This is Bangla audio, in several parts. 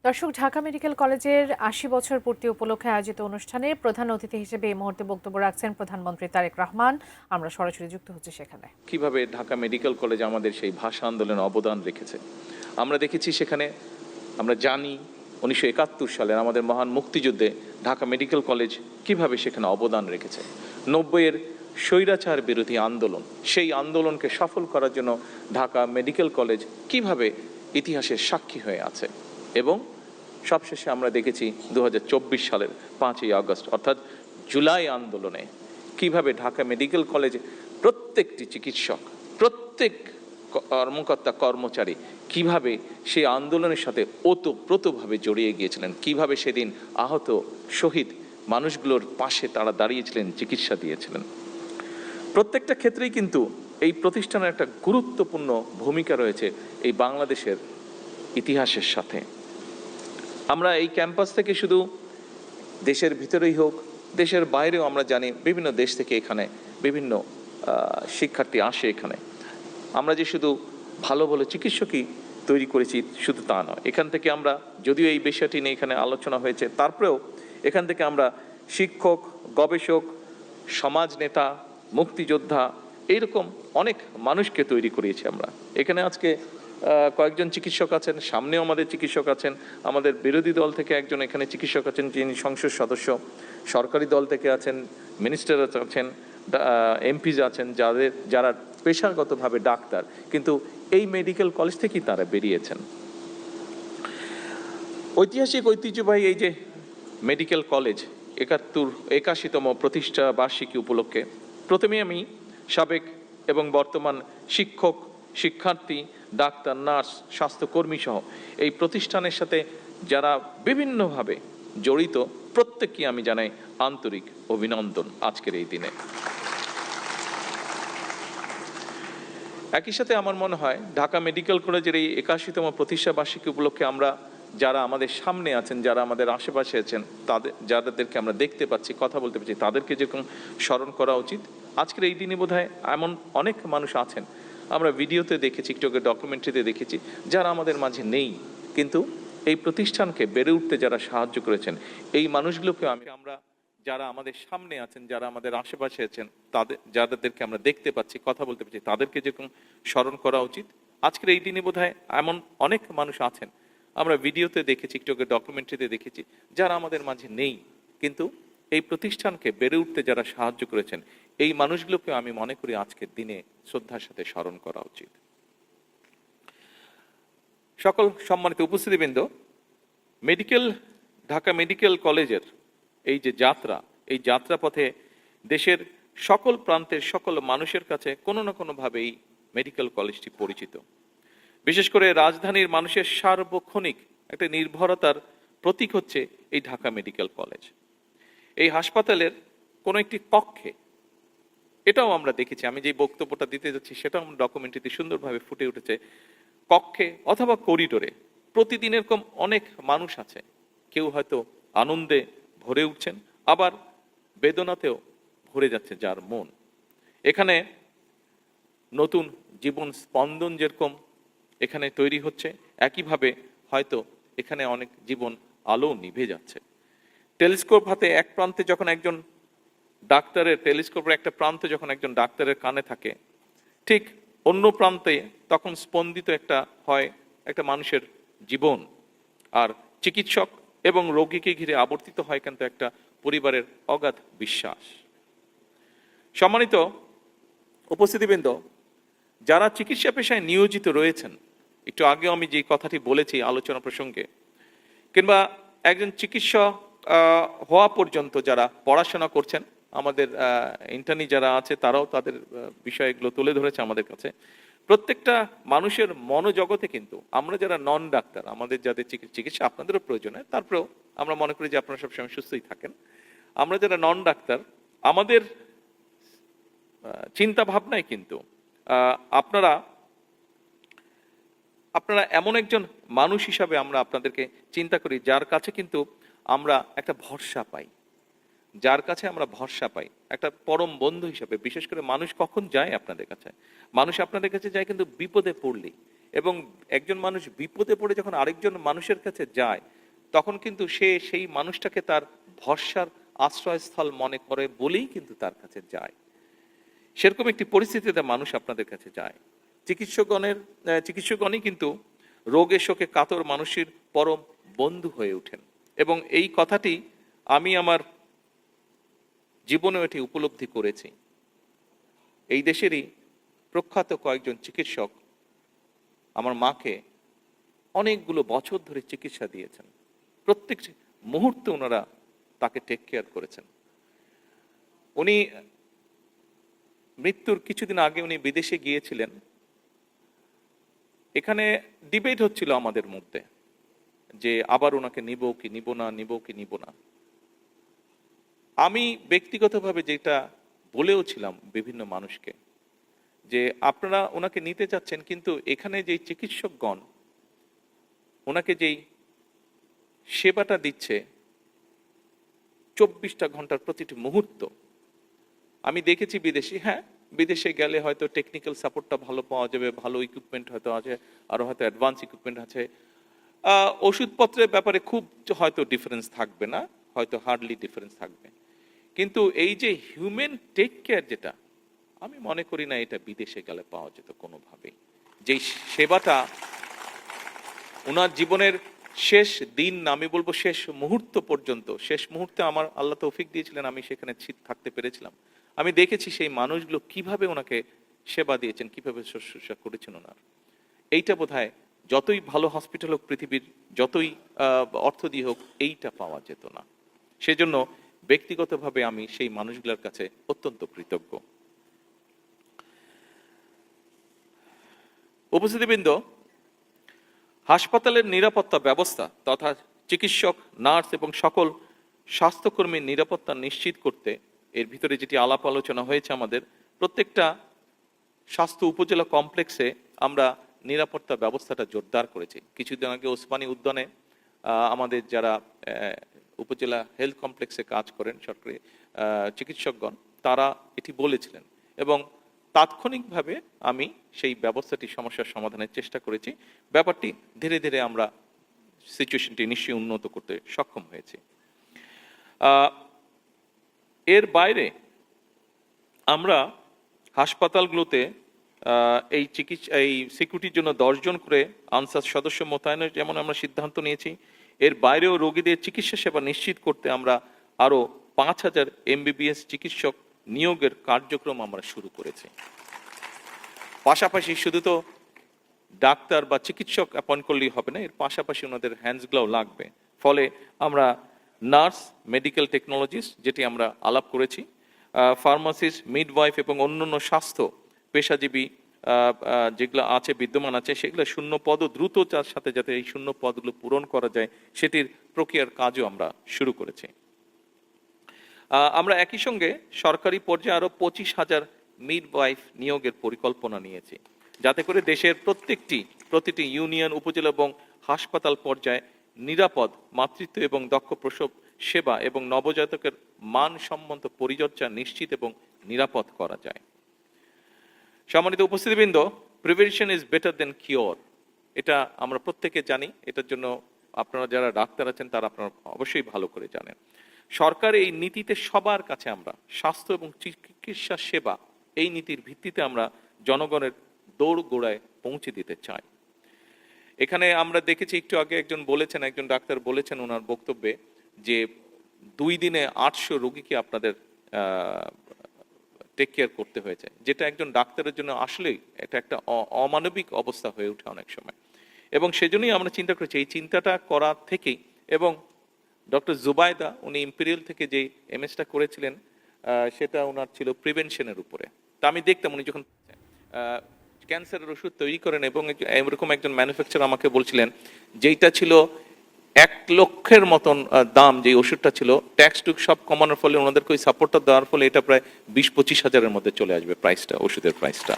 দর্শক, ঢাকা মেডিকেল কলেজের ৮০ বছর পূর্তি উপলক্ষে আয়োজিত অনুষ্ঠানে প্রধান অতিথি হিসেবে এই মুহূর্তে বক্তব্য রাখছেন প্রধানমন্ত্রী তারেক রহমান। আমরা সরাসরি যুক্ত হচ্ছি সেখানে। কিভাবে ঢাকা মেডিকেল কলেজ আমাদের সেই ভাষা আন্দোলনে অবদান রেখেছে আমরা দেখেছি। সেখানে আমরা জানি 1971 সালের আমাদের মহান মুক্তিযুদ্ধে ঢাকা মেডিকেল কলেজ কিভাবে সেখানে অবদান রেখেছে। 90-এর স্বৈরাচার বিরোধী আন্দোলন, সেই আন্দোলনকে সফল করার জন্য ঢাকা মেডিকেল কলেজ কিভাবে ইতিহাসের সাক্ষী হয়ে আছে। এবং সবশেষে আমরা দেখেছি 2024 সালের 5ই আগস্ট অর্থাৎ জুলাই আন্দোলনে কিভাবে ঢাকা মেডিকেল কলেজে প্রত্যেকটি চিকিৎসক, প্রত্যেক কর্মকর্তা কর্মচারী কিভাবে সেই আন্দোলনের সাথে ওতপ্রোতভাবে জড়িয়ে গিয়েছিলেন, কিভাবে সেদিন আহত শহীদ মানুষগুলোর পাশে তারা দাঁড়িয়েছিলেন, চিকিৎসা দিয়েছিলেন। প্রত্যেকটা ক্ষেত্রেই কিন্তু এই প্রতিষ্ঠানের একটা গুরুত্বপূর্ণ ভূমিকা রয়েছে এই বাংলাদেশের ইতিহাসের সাথে। আমরা এই ক্যাম্পাস থেকে শুধু দেশের ভিতরেই হোক, দেশের বাইরেও আমরা জানি বিভিন্ন দেশ থেকে এখানে বিভিন্ন শিক্ষার্থী আসে এখানে। আমরা যে শুধু ভালো ভালো চিকিৎসকই তৈরি করেছি শুধু তা নয়, এখান থেকে আমরা, যদিও এই বিষয়টি নিয়ে এখানে আলোচনা হয়েছে, তারপরেও এখান থেকে আমরা শিক্ষক, গবেষক, সমাজ নেতা, মুক্তিযোদ্ধা, এইরকম অনেক মানুষকে তৈরি করিয়েছি আমরা এখানে। আজকে কয়েকজন চিকিৎসক আছেন, সামনেও আমাদের চিকিৎসক আছেন, আমাদের বিরোধী দল থেকে একজন এখানে চিকিৎসক আছেন যিনি সংসদ সদস্য, সরকারি দল থেকে আছেন, মিনিস্টার আছেন, এমপিজ আছেন, যারা পেশাগতভাবে ডাক্তার, কিন্তু এই মেডিকেল কলেজ থেকেই তারা বেরিয়েছেন। ঐতিহাসিক ঐতিহ্যবাহী এই যে মেডিকেল কলেজ 81তম প্রতিষ্ঠা বার্ষিকী উপলক্ষে প্রথমে আমি সাবেক এবং বর্তমান শিক্ষক, শিক্ষার্থী, ডাক্তার, নার্স, স্বাস্থ্যকর্মী সহ এই প্রতিষ্ঠানের সাথে যারা বিভিন্নভাবে জড়িত প্রত্যেককে আমি জানাই আন্তরিক অভিনন্দন আজকের এই দিনে। একই সাথে আমার মনে হয় ঢাকা মেডিকেল কলেজের এই 81তম প্রতিষ্ঠা বার্ষিকী উপলক্ষে আমরা যারা আমাদের সামনে আছেন, যারা আমাদের আশেপাশে আছেন, যাদেরকে আমরা দেখতে পাচ্ছি, কথা বলতে পারছি, তাদেরকে যেরকম স্মরণ করা উচিত। আজকের এই দিনে বোধহয় এমন অনেক মানুষ আছেন, আমরা ভিডিওতে দেখেছি, টিকটকে ডকুমেন্টারিতে দেখেছি, যারা আমাদের মাঝে নেই, কিন্তু এই প্রতিষ্ঠানকে বেড়ে উঠতে যারা সাহায্য করেছেন, এই মানুষগুলোকে আমরা যারা আমাদের সামনে আছেন, যারা আমাদের আশেপাশে আছেন, যাদেরকে আমরা দেখতে পাচ্ছি, কথা বলতে পারছি, তাদেরকে যেরকম স্মরণ করা উচিত। আজকের এই দিনে বোধহয় এমন অনেক মানুষ আছেন, আমরা ভিডিওতে দেখেছি, টিকটকে ডকুমেন্টারিতে দেখেছি, যারা আমাদের মাঝে নেই, কিন্তু এই প্রতিষ্ঠানকে বেড়ে উঠতে যারা সাহায্য করেছেন, এই মানুষগুলোকে আমি মনে করি আজকের দিনে শ্রদ্ধার সাথে স্মরণ করা উচিত। সকল সম্মানিত উপস্থিতিবৃন্দ, ঢাকা মেডিকেল কলেজের এই যে যাত্রা, এই যাত্রাপথে দেশের সকল প্রান্তের সকল মানুষের কাছে কোনো না কোনোভাবেই মেডিকেল কলেজটি পরিচিত। বিশেষ করে রাজধানীর মানুষের সার্বক্ষণিক একটা নির্ভরতার প্রতীক হচ্ছে এই ঢাকা মেডিকেল কলেজ। এই হাসপাতালের কোনো একটি কক্ষে, এটাও আমরা দেখেছি, আমি যে বক্তব্যটা দিতে যাচ্ছি সেটাও ডকুমেন্টারিতে সুন্দরভাবে ফুটে উঠেছে, কক্ষে অথবা করিডোরে প্রতিদিন এরকম অনেক মানুষ আছে। কেউ হয়তো আনন্দে ভরে উঠছেন, আবার বেদনাতেও ভরে যাচ্ছে যার মন। এখানে নতুন জীবন স্পন্দন যেরকম এখানে তৈরি হচ্ছে, একইভাবে হয়তো এখানে অনেক জীবন আলো নিভে যাচ্ছে। টেলিস্কোপ হাতে এক প্রান্তে যখন একজন ডাক্তারের, টেলিস্কোপের একটা প্রান্তে যখন একজন ডাক্তারের কানে থাকে, ঠিক অন্য প্রান্তে তখন স্পন্দিত হয় একটা মানুষের জীবন। আর চিকিৎসক এবং রোগীকে ঘিরে আবর্তিত হয় কিন্তু একটা পরিবারের অগাধ বিশ্বাস। সম্মানিত উপস্থিতিবৃন্দ, যারা চিকিৎসা পেশায় নিয়োজিত রয়েছেন, একটু আগেও আমি যে কথাটি বলেছি আলোচনা প্রসঙ্গে, কিংবা একজন চিকিৎসক হওয়া পর্যন্ত যারা পড়াশোনা করছেন, আমাদের ইন্টার্নি যারা আছে তারাও তাদের বিষয়গুলো তুলে ধরেছে আমাদের কাছে। প্রত্যেকটা মানুষের মনোজগতে কিন্তু আমরা যারা নন ডাক্তার, আমাদের যাদের চিকিৎসা আপনাদেরও প্রয়োজন হয়, তারপরেও আমরা মনে করি যে আপনারা সবসময় সুস্থই থাকেন। আমরা যারা নন ডাক্তার, আমাদের চিন্তা ভাবনায় কিন্তু আপনারা এমন একজন মানুষ হিসাবে আমরা আপনাদেরকে চিন্তা করি, যার কাছে কিন্তু আমরা একটা ভরসা পাই, যার কাছে আমরা ভরসা পাই একটা পরম বন্ধু হিসাবে। বিশেষ করে মানুষ কখন যায় আপনাদের কাছে? মানুষ আপনাদের কাছে যায় কিন্তু বিপদে পড়লেই। এবং একজন মানুষ বিপদে পড়ে যখন আরেকজন মানুষের কাছে যায়, তখন কিন্তু সে সেই মানুষটাকে তার ভরসার আশ্রয়স্থল মনে করে বলেই কিন্তু তার কাছে যায়। সেরকম একটি পরিস্থিতিতে মানুষ আপনাদের কাছে যায়। চিকিৎসকগণই কিন্তু রোগে শোকে কাতর মানুষের পরম বন্ধু হয়ে ওঠেন, এবং এই কথাটি আমি আমার জীবনে এটি উপলব্ধি করেছি। এই দেশেরই প্রখ্যাত কয়েকজন চিকিৎসক আমার মাকে অনেকগুলো বছর ধরে চিকিৎসা দিয়েছেন। প্রত্যেক মুহূর্তে ওনারা তাকে টেক কেয়ার করেছেন। উনি মৃত্যুর কিছুদিন আগে উনি বিদেশে গিয়েছিলেন। এখানে ডিবেট হচ্ছিল আমাদের মধ্যে যে আবার ওনাকে নিব কি নিব না, নিব কি নিব না। আমি ব্যক্তিগতভাবে যেটা বলেও ছিলাম বিভিন্ন মানুষকে যে আপনারা ওনাকে নিতে চাচ্ছেন, কিন্তু এখানে যেই চিকিৎসকগণ ওনাকে যেই সেবাটা দিচ্ছে 24টা ঘন্টার প্রতিটি মুহূর্ত, আমি দেখেছি বিদেশি, হ্যাঁ বিদেশে গেলে হয়তো টেকনিক্যাল সাপোর্টটা ভালো পাওয়া যাবে, ভালো ইকুইপমেন্ট হয়তো আছে, আরো হয়তো অ্যাডভান্স ইকুইপমেন্ট আছে, ওষুধপত্রের ব্যাপারে খুব হয়তো ডিফারেন্স থাকবে না, হয়তো হার্ডলি ডিফারেন্স থাকবে, কিন্তু এই যে হিউম্যান টেক কেয়ার যেটা, আমি মনে করি না এটা বিদেশে গেলে পাওয়া যেত কোনোভাবেই। যেই সেবাটা ওনার জীবনের শেষ দিন না, আমি বলবো শেষ মুহূর্ত পর্যন্ত, শেষ মুহূর্তে আমার আল্লাহ তৌফিক দিয়েছিলেন, আমি সেখানে থাকতে পেরেছিলাম। আমি দেখেছি সেই মানুষগুলো কিভাবে ওনাকে সেবা দিয়েছেন, কিভাবে শুশ্রূষা করেছেন ওনার। এইটা বোধহয় যতই ভালো হসপিটাল হোক পৃথিবীর, যতই অর্থ দিয়ে হোক, এইটা পাওয়া যেত না। সেজন্য ব্যক্তিগতভাবে আমি সেই মানুষগুলোর কাছে অত্যন্ত কৃতজ্ঞ। উপস্থিতিবৃন্দ, হাসপাতালের নিরাপত্তা ব্যবস্থা তথা চিকিৎসক, নার্স এবং সকল স্বাস্থ্যকর্মীর নিরাপত্তা নিশ্চিত করতে এর ভিতরে যেটি আলাপ আলোচনা হয়েছে, আমাদের প্রত্যেকটা স্বাস্থ্য উপজেলা কমপ্লেক্সে আমরা নিরাপত্তা ব্যবস্থাটা জোরদার করেছি। কিছুদিন আগে ওসমানী উদ্যানে আমাদের যারা উপজেলা হেলথ কমপ্লেক্সে কাজ করেন সরকারি চিকিৎসকগণ, তারা এটি বলেছিলেন, এবং তাৎক্ষণিকভাবে আমি সেই ব্যবস্থাটি সমস্যার সমাধানের চেষ্টা করেছি। ব্যাপারটি ধীরে ধীরে আমরা সিচুয়েশনটি নিশ্চয়ই উন্নত করতে সক্ষম হয়েছি। এর আমরা হাসপাতালগুলোতে এই সিকিউরিটির জন্য 10 জন করে আনসার সদস্য মোতায়েনের যেমন আমরা সিদ্ধান্ত নিয়েছি, এর বাইরেও রোগীদের চিকিৎসা সেবা নিশ্চিত করতে আমরা আরো 5000 MBBS চিকিৎসক নিয়োগের কার্যক্রম আমরা শুরু করেছি। পাশাপাশি শুধু তো ডাক্তার বা চিকিৎসক অ্যাপয়েন্ট করলেই হবে না, এর পাশাপাশি ওনাদের হ্যান্ডসগুলোও লাগবে। ফলে আমরা নার্স, মেডিকেল টেকনোলজিস্ট যেটি আমরা আলাপ করেছি, ফার্মাসিস্ট, মিডওয়াইফ এবং অন্যান্য স্বাস্থ্য পেশাজীবী যেগুলো আছে, বিদ্যমান আছে, সেগুলো শূন্য পদও দ্রুত তার সাথে যাতে এই শূন্য পদগুলো পূরণ করা যায় সেটির প্রক্রিয়ার কাজও আমরা শুরু করেছি। আমরা একই সঙ্গে সরকারি পর্যায়ে আরো 25,000 মিডওয়াইফ নিয়োগের পরিকল্পনা নিয়েছি, যাতে করে দেশের প্রতিটি ইউনিয়ন, উপজেলা এবং হাসপাতাল পর্যায়ে নিরাপদ মাতৃত্ব এবং দক্ষ প্রসব সেবা এবং নবজাতকের মানসম্মত পরিচর্যা নিশ্চিত এবং নিরাপদ করা যায়। সম্মানিত উপস্থিতিবৃন্দ, prevention is better than cure, এটা আমরা প্রত্যেকে জানি। এটার জন্য আপনারা যারা ডাক্তার আছেন তারা আপনারা অবশ্যই ভালো করে জানেন। সরকার এই নীতিতে সবার কাছে আমরা স্বাস্থ্য এবং চিকিৎসা সেবা, এই নীতির ভিত্তিতে আমরা জনগণের দৌড় গোড়ায় পৌঁছে দিতে চাই। এখানে আমরা দেখেছি একটু আগে একজন ডাক্তার বলেছেন ওনার বক্তব্যে যে 2 দিনে 800 রোগীকে আপনাদের টেক কেয়ার করতে হয়েছে, যেটা একজন ডাক্তারের জন্য আসলেই এটা একটা অমানবিক অবস্থা হয়ে ওঠে অনেক সময়। এবং সেজন্যই আমরা চিন্তা করেছি, এই চিন্তাটা করা থেকেই, এবং ডক্টর জুবাইদা উনি ইম্পেরিয়াল থেকে যে এমএসটা করেছিলেন সেটা ওনার ছিল প্রিভেনশনের উপরে। তা আমি দেখতাম উনি যখন ক্যান্সারের ওষুধ তৈরি করেন, এবং এরকম একজন ম্যানুফ্যাকচারার আমাকে বলছিলেন যেইটা ছিল 1 লক্ষের মতন দাম, যে ওষুধটা ছিল, ট্যাক্স টুক সব কমানোর ফলে ওনাদেরকে ওই সাপোর্টটা দেওয়ার ফলে এটা প্রায় 20-25 হাজারের মধ্যে চলে আসবে প্রাইসটা, ওষুধের প্রাইসটা।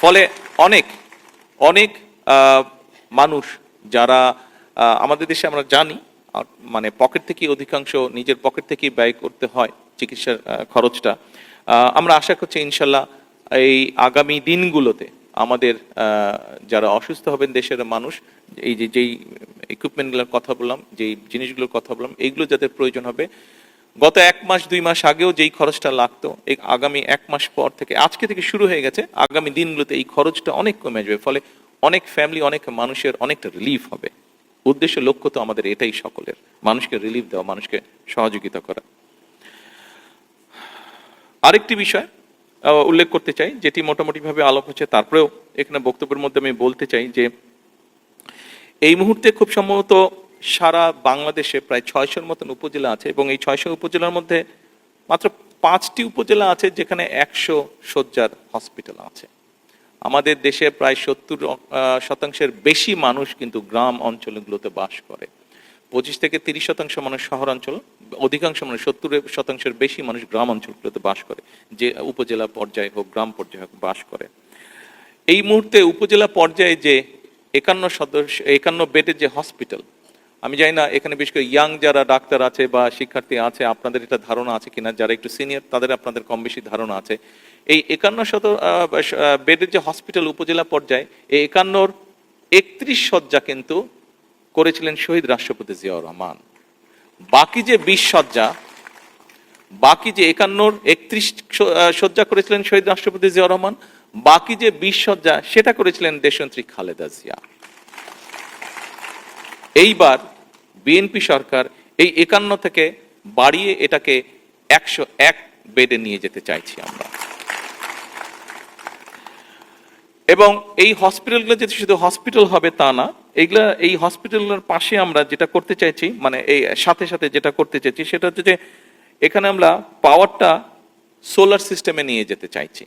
ফলে অনেক অনেক মানুষ যারা আমাদের দেশে আমরা জানি মানে পকেট থেকে অধিকাংশ নিজের পকেট থেকেই ব্যয় করতে হয় চিকিৎসার খরচটা, আমরা আশা করছি ইনশাল্লাহ এই আগামী দিনগুলোতে আমাদের যারা অসুস্থ হবেন দেশের মানুষ, এই যে যেই ইকুইপমেন্টগুলোর কথা বললাম, যেই জিনিসগুলোর কথা বললাম, এইগুলো যাদের প্রয়োজন হবে, গত 1 মাস 2 মাস আগেও যেই খরচটা লাগতো, এই আগামী 1 মাস পর থেকে, আজকে থেকে শুরু হয়ে গেছে, আগামী দিনগুলোতে এই খরচটা অনেক কমে যাবে। ফলে অনেক ফ্যামিলি, অনেক মানুষের অনেকটা রিলিফ হবে। উদ্দেশ্য, লক্ষ্য তো আমাদের এটাই সকলের, মানুষকে রিলিফ দেওয়া, মানুষকে সহযোগিতা করা। আরেকটি বিষয় উল্লেখ করতে চাই, যেটি মোটামুটিভাবে আলাপ হচ্ছে, তারপরেও এখানে বক্তব্যের মধ্যে আমি বলতে চাই যে এই মুহূর্তে খুব সম্ভবত সারা বাংলাদেশে প্রায় 600-র মতন উপজেলা আছে, এবং এই 600 উপজেলার মধ্যে মাত্র 5টি উপজেলা আছে যেখানে 100 শয্যার হসপিটাল আছে। আমাদের দেশে প্রায় 70% বেশি মানুষ কিন্তু গ্রাম অঞ্চলগুলোতে বাস করে। 25 থেকে 30% মানুষ শহর অঞ্চল, অধিকাংশ মানুষ 70%-এর বেশি মানুষ গ্রাম অঞ্চলগুলোতে বাস করে, যে উপজেলা পর্যায়ে হোক, গ্রাম পর্যায়ে হোক, বাস করে। এই মুহূর্তে উপজেলা পর্যায়ে যে 51 বেডের যে হসপিটাল, আমি জানি না এখানে বিশেষ করে ইয়াং যারা ডাক্তার আছে বা শিক্ষার্থী আছে, আপনাদের এটা ধারণা আছে কিনা, যারা একটু সিনিয়র তাদের আপনাদের কম বেশি ধারণা আছে। এই 51 বেডের যে হসপিটাল উপজেলা পর্যায়ে, এই 51-র 31 শয্যা কিন্তু করেছিলেন শহীদ রাষ্ট্রপতি জিয়াউর রহমান। বাকি যে 20 শয্যা, বাকি যে 51-র 31 শয্যা করেছিলেন শহীদ রাষ্ট্রপতি জিয়াউর রহমান, বাকি যে 20 শয্যা সেটা করেছিলেন দেশনেত্রী খালেদা জিয়া। এইবার বিএনপি সরকার এই 51 থেকে বাড়িয়ে এটাকে 101 বেডে নিয়ে যেতে চাইছি আমরা। এবং এই হসপিটালগুলো যদি শুধু হসপিটাল হবে তা না, এইগুলা, এই হসপিটালের পাশে আমরা যেটা করতে চাইছি, মানে এই সাথে সাথে যেটা করতে চাইছি, সেটা হচ্ছে যে এখানে আমরা পাওয়ারটা সোলার সিস্টেমে নিয়ে যেতে চাইছি।